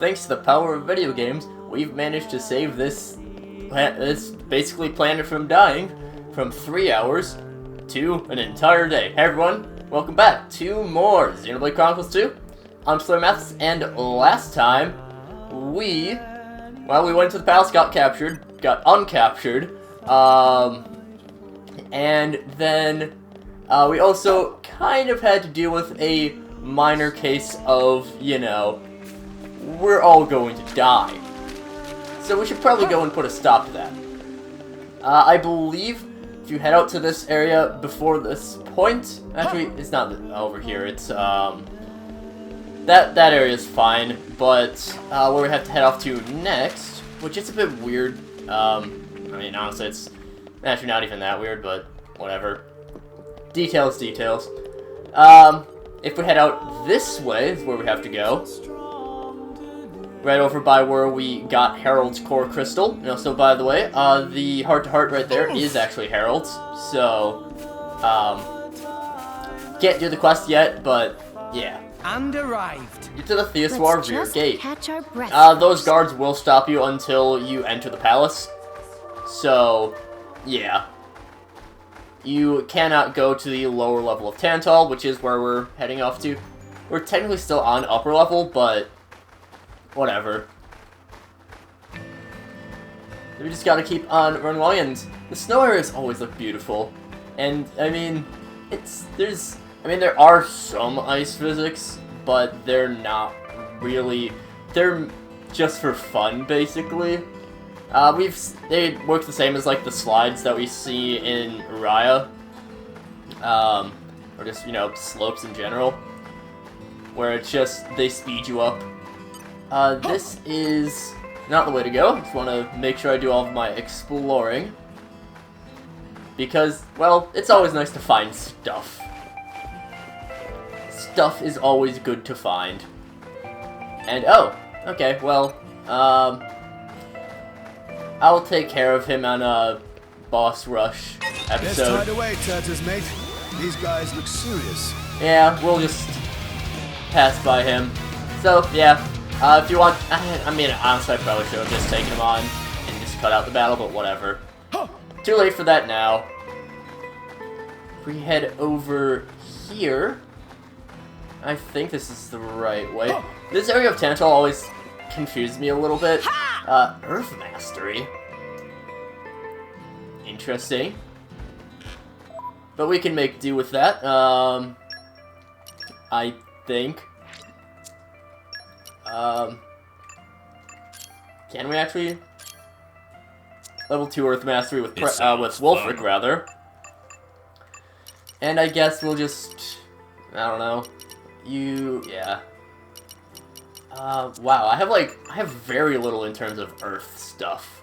Thanks to the power of video games, we've managed to save this basically planet from dying from 3 hours to an entire day. Hey everyone, welcome back to more Xenoblade Chronicles 2. I'm SlayerMathis, and last time we went to the palace, got uncaptured, and then we also kind of had to deal with a minor case of, we're all going to die. So we should probably go and put a stop to that. I believe if you head out to this area before this point, actually, it's not over here, it's, that area is fine, but, where we have to head off to next, which is a bit weird, I mean, honestly, it's actually not even that weird, but whatever. Details. If we head out this way is where we have to go. Right over by where we got Harold's core crystal. So by the way, the heart-to-heart right there is actually Harold's. So, can't do the quest yet, but yeah. And arrived. Get to the Theoswar rear gate. Catch our breath those guards will stop you until you enter the palace. So, yeah. You cannot go to the lower level of Tantal, which is where we're heading off to. We're technically still on upper level, but whatever. We just gotta keep on running along, and the snow areas always look beautiful. And, I mean, there are some ice physics, but they're not really, they're just for fun, basically. They work the same as, like, the slides that we see in Raya. Or just, slopes in general. Where it's just, they speed you up. This is not the way to go. Just want to make sure I do all of my exploring. Because, well, it's always nice to find stuff. Stuff is always good to find. And, oh, okay, well, I'll take care of him on a boss rush episode. Let's tide away, Turtles, mate. These guys look serious. Yeah, we'll just pass by him. So, yeah, if you want, I mean, honestly, I probably should have just taken him on and just cut out the battle, but whatever. Too late for that now. If we head over here, I think this is the right way. This area of Tantal always confused me a little bit. Earth Mastery. Interesting. But we can make do with that, I think. Can we actually? Level 2 Earth Mastery with Wolfric, rather. And I guess we'll just, I don't know. Yeah. Wow, I have very little in terms of Earth stuff.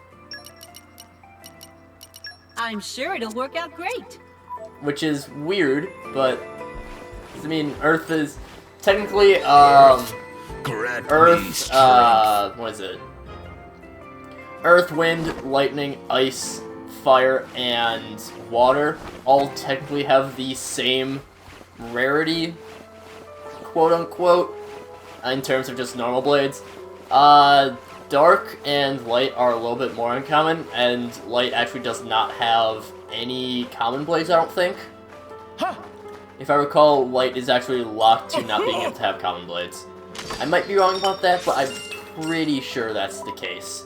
I'm sure it'll work out great. Which is weird, but, I mean, Earth is technically, Earth, what is it? Earth, wind, lightning, ice, fire, and water all technically have the same rarity, quote-unquote, in terms of just normal blades. Dark and light are a little bit more uncommon, and light actually does not have any common blades, I don't think. If I recall, light is actually locked to not being able to have common blades. I might be wrong about that, but I'm pretty sure that's the case.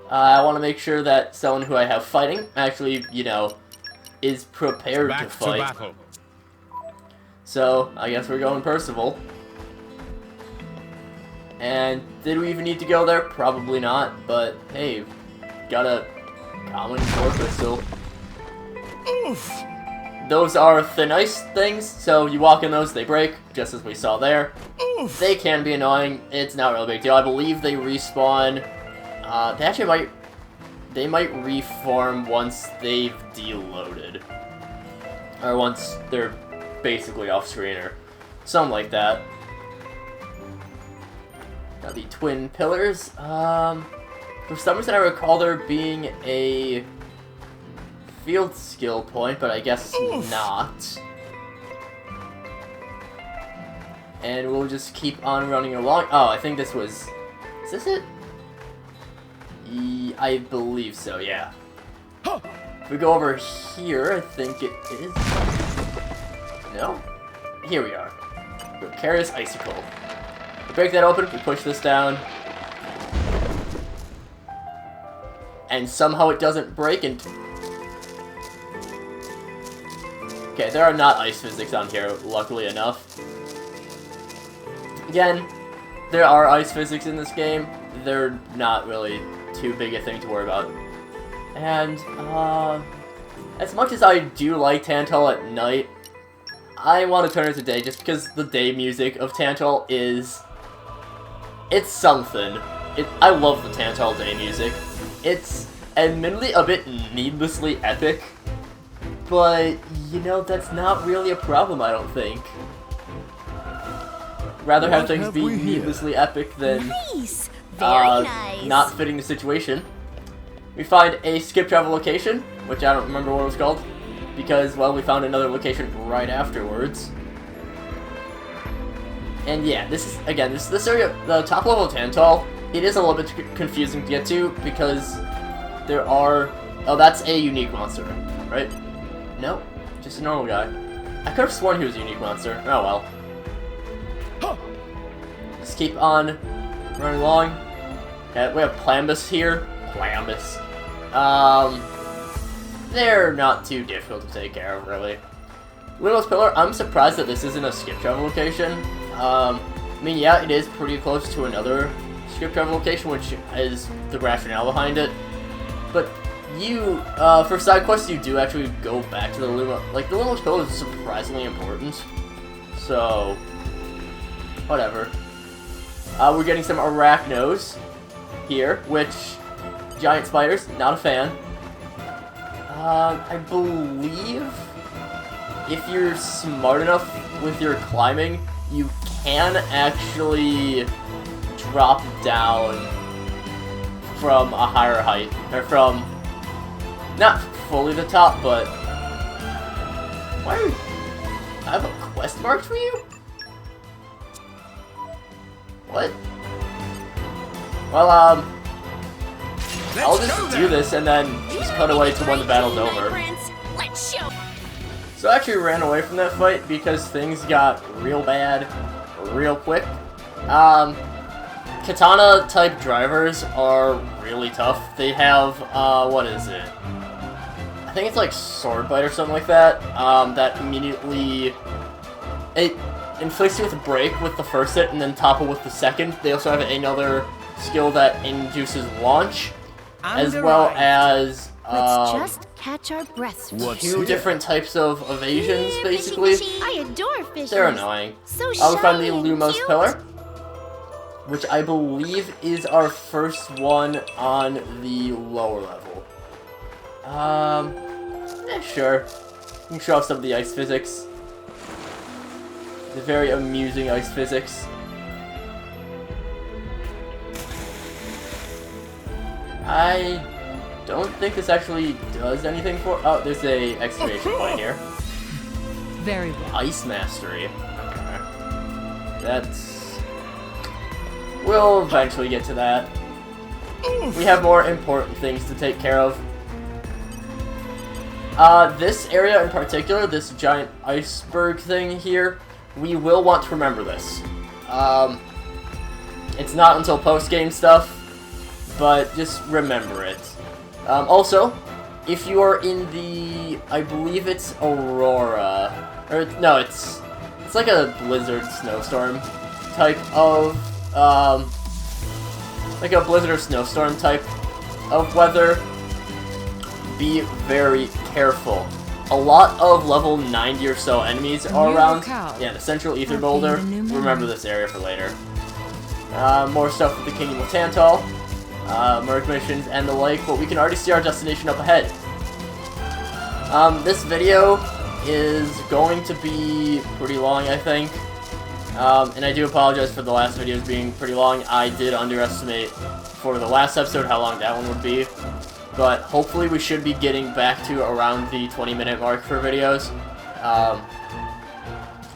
I want to make sure that someone who I have fighting actually, is prepared to fight. So, I guess we're going Percival. And did we even need to go there? Probably not, but hey, got a common core crystal. Oof. Those are thin ice things, so you walk in those, they break, just as we saw there. Oof. They can be annoying, it's not really a big deal. I believe they respawn, they might reform once they've deloaded. Or once they're basically off-screen or something like that. Now the twin pillars, for some reason I recall there being a field skill point, but I guess not. And we'll just keep on running along. Oh, I think this was Is this it? I believe so, yeah. If we go over here, I think it is. No? Here we are. Precarious Icicle. We break that open, we push this down. And somehow it doesn't break and... Okay, there are not ice physics on here, luckily enough. Again, there are ice physics in this game. They're not really too big a thing to worry about. And, as much as I do like Tantal at night, I want to turn it to day just because the day music of Tantal is... It's something. I love the Tantal day music. It's admittedly a bit needlessly epic, but, you know, that's not really a problem, I don't think. Rather have things be needlessly epic than Nice. Very nice. not fitting the situation. We find a skip travel location, which I don't remember what it was called, because, well, we found another location right afterwards. And yeah, this is, again, this area, the top level of Tantal, it is a little bit confusing to get to, because there are... Oh, that's a unique monster, right? No, just a normal guy. I could have sworn he was a unique monster. Oh well. Just keep on running along. Okay, we have Plambus here. Plambus. They're not too difficult to take care of, really. Lumos Pillar, I'm surprised that this isn't a skip travel location. I mean, yeah, it is pretty close to another skip travel location, which is the rationale behind it. But you, for side quests, you do actually go back to the Lumos. Like, the Lumos Pillar is surprisingly important. So, whatever. We're getting some Arachnos here, which, giant spiders, not a fan. I believe if you're smart enough with your climbing, you can actually drop down from a higher height, or from, not fully the top, but, why are I have a quest marked for you? What? Well, I'll just do this and then just cut away to when the battle's over. So I actually ran away from that fight because things got real bad real quick. Katana type drivers are really tough. They have, what is it? I think it's like Sword Bite or something like that. That immediately... It inflicts you with a break with the first hit and then topple with the second. They also have another skill that induces launch, as well as Let's just catch our breaths. two different types of evasions, basically. I adore fishes. They're annoying. So I'll find the shiny and Lumos cute. Pillar, which I believe is our first one on the lower level. Sure. You can show off some of the ice physics. The very amusing ice physics. I don't think this actually does anything for... Oh, there's a excavation point here. Very well. Ice Mastery. Okay. That's... We'll eventually get to that. We have more important things to take care of. This area in particular, this giant iceberg thing here, we will want to remember this. It's not until post-game stuff, but just remember it. Also, if you are in the, I believe it's Aurora, or no, it's like a blizzard snowstorm type of, like a blizzard or snowstorm type of weather, be very careful. A lot of level 90 or so enemies are around. Yeah, the Central Ether Boulder. Remember this area for later. More stuff with the Kingdom of Tantal. Merc missions and the like, but we can already see our destination up ahead. This video is going to be pretty long, I think. And I do apologize for the last videos being pretty long. I did underestimate for the last episode how long that one would be. But hopefully we should be getting back to around the 20-minute mark for videos.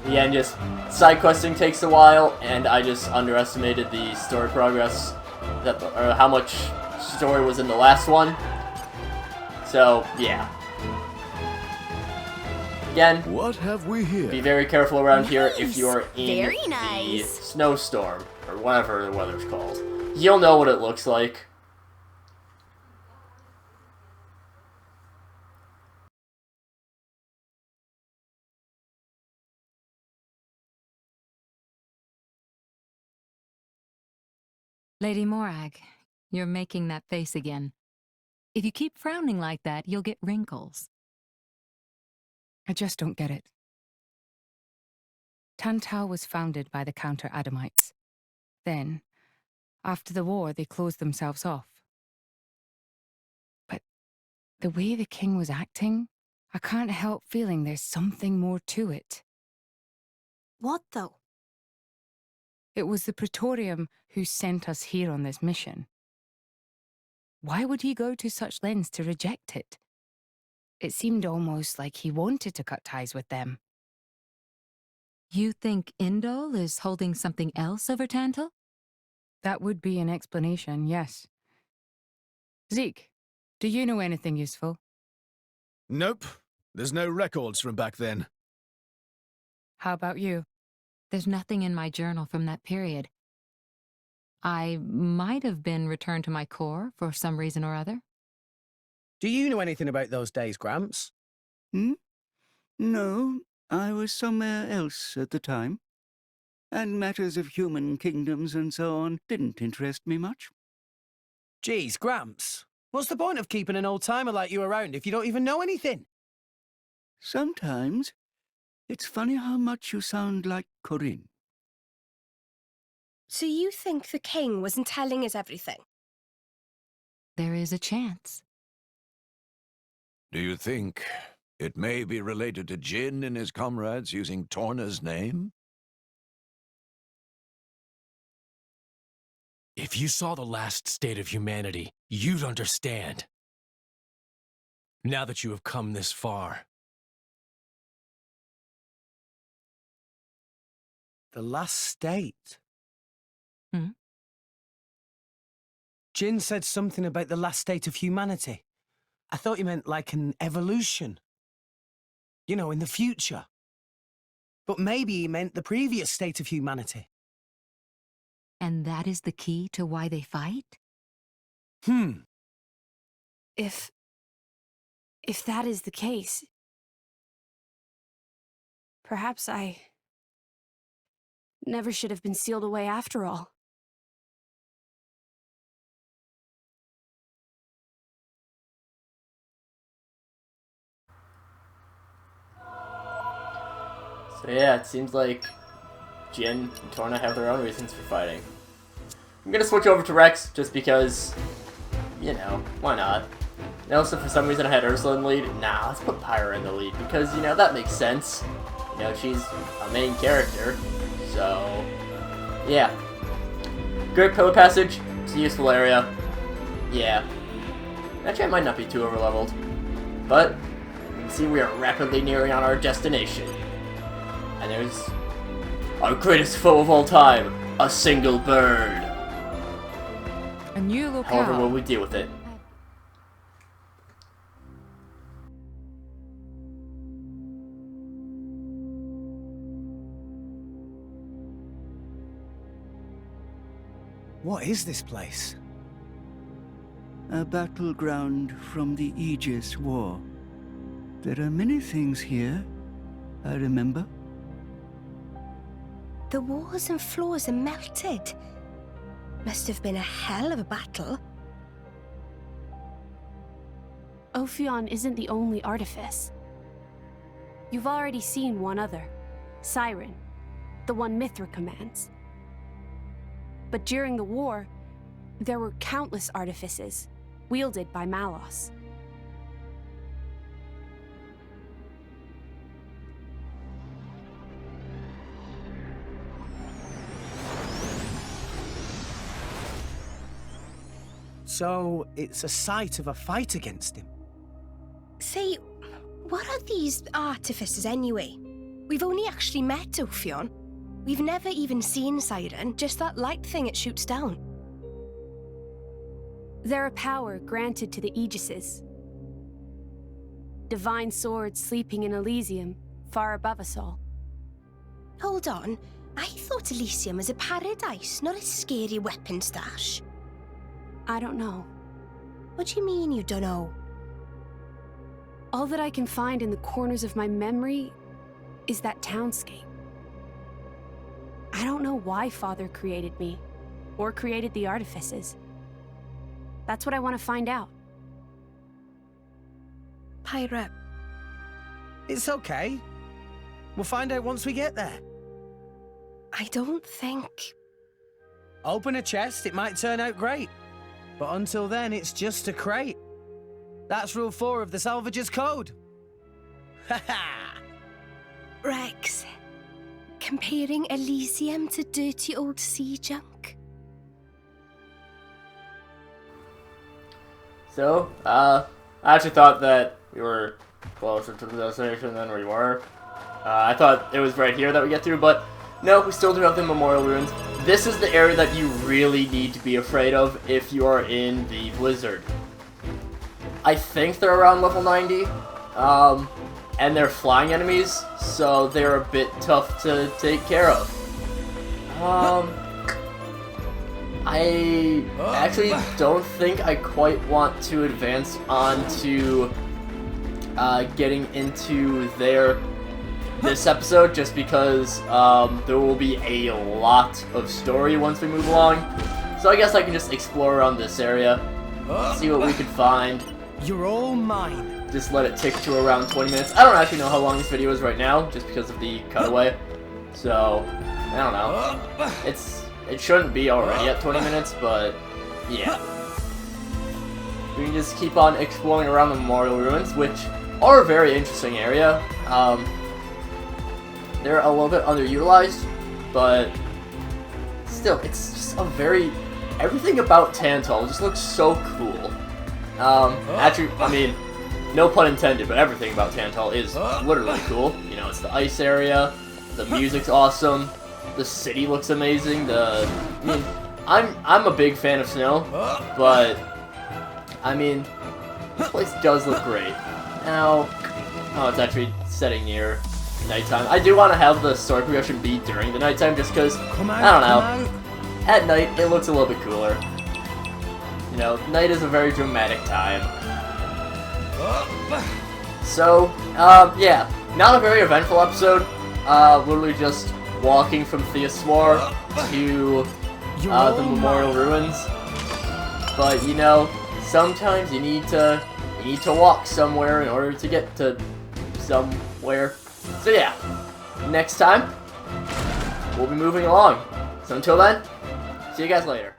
Yeah, and just side questing takes a while, and I just underestimated the story progress or how much story was in the last one. So, yeah. Again, What have we here? be very careful around here if you're in Very the nice. snowstorm, or whatever the weather's called. You'll know what it looks like. Lady Morag, you're making that face again. If you keep frowning like that, you'll get wrinkles. I just don't get it. Tantal was founded by the Counter-Adamites. Then, after the war, they closed themselves off. But the way the king was acting, I can't help feeling there's something more to it. What though? It was the Praetorium who sent us here on this mission. Why would he go to such lengths to reject it? It seemed almost like he wanted to cut ties with them. You think Indol is holding something else over Tantal? That would be an explanation, yes. Zeke, do you know anything useful? Nope. There's no records from back then. How about you? There's nothing in my journal from that period. I might have been returned to my corps for some reason or other. Do you know anything about those days, Gramps? No, I was somewhere else at the time. And matters of human kingdoms and so on didn't interest me much. Geez, Gramps. What's the point of keeping an old-timer like you around if you don't even know anything? Sometimes, it's funny how much you sound like Corinne. So you think the king wasn't telling us everything? There is a chance. Do you think it may be related to Jin and his comrades using Torna's name? If you saw the last state of humanity, you'd understand. Now that you have come this far. The last state? Hmm? Jin said something about the last state of humanity. I thought you meant like an evolution. You know, in the future. But maybe he meant the previous state of humanity. And that is the key to why they fight? If that is the case, perhaps I never should have been sealed away after all. So yeah, it seems like Jin and Torna have their own reasons for fighting. I'm gonna switch over to Rex just because, you know, why not? And also, for some reason, I had Ursula in the lead. Nah, let's put Pyra in the lead because, you know, that makes sense. You know, she's a main character. So, yeah. Great Pillar Passage. It's a useful area. Yeah. Actually, I might not be too overleveled. But, you can see we are rapidly nearing on our destination. And there's our greatest foe of all time, a single bird. A new locale. However, will we deal with it? What is this place? A battleground from the Aegis War. There are many things here, I remember. The walls and floors are melted. Must have been a hell of a battle. Ophion isn't the only artifice. You've already seen one other, Siren, the one Mithra commands. But during the war, there were countless artifices, wielded by Malos. So, it's a site of a fight against him? Say, what are these artifices anyway? We've only actually met Ophion. We've never even seen Siren, just that light thing it shoots down. They're a power granted to the Aegises. Divine swords sleeping in Elysium, far above us all. Hold on. I thought Elysium was a paradise, not a scary weapon stash. I don't know. What do you mean you don't know? All that I can find in the corners of my memory is that townscape. I don't know why Father created me, or created the artifices. That's what I want to find out. Pyra. It's okay. We'll find out once we get there. I don't think... Open a chest, it might turn out great. But until then, it's just a crate. That's rule 4 of the Salvager's Code. Ha-ha! Rex, comparing Elysium to dirty old sea junk. So, I actually thought that we were closer to the destination than we were. I thought it was right here that we get through, but no, we still do have the Memorial Ruins. This is the area that you really need to be afraid of if you are in the Blizzard. I think they're around level 90, and they're flying enemies, so they're a bit tough to take care of. I actually don't think I quite want to advance on to getting into this episode, just because there will be a lot of story once we move along. So I guess I can just explore around this area, see what we can find. You're all mine. Just let it tick to around 20 minutes. I don't actually know how long this video is right now, just because of the cutaway. So, I don't know. It shouldn't be already at 20 minutes, but yeah. We can just keep on exploring around the Memorial Ruins, which are a very interesting area. They're a little bit underutilized, but still, it's just a very... Everything about Tantal just looks so cool. Actually, I mean, no pun intended, but everything about Tantal is literally cool. You know, it's the ice area, the music's awesome, the city looks amazing, I mean, I'm a big fan of snow, but, I mean, this place does look great. Now, oh, it's actually setting near nighttime. I do want to have the story progression be during the nighttime, just because, I don't know, at night, it looks a little bit cooler. You know, night is a very dramatic time. So, yeah, not a very eventful episode. Literally just walking from Theoswar to the Memorial Ruins. But you know, sometimes you need to walk somewhere in order to get to somewhere. So yeah, next time we'll be moving along. So until then, see you guys later.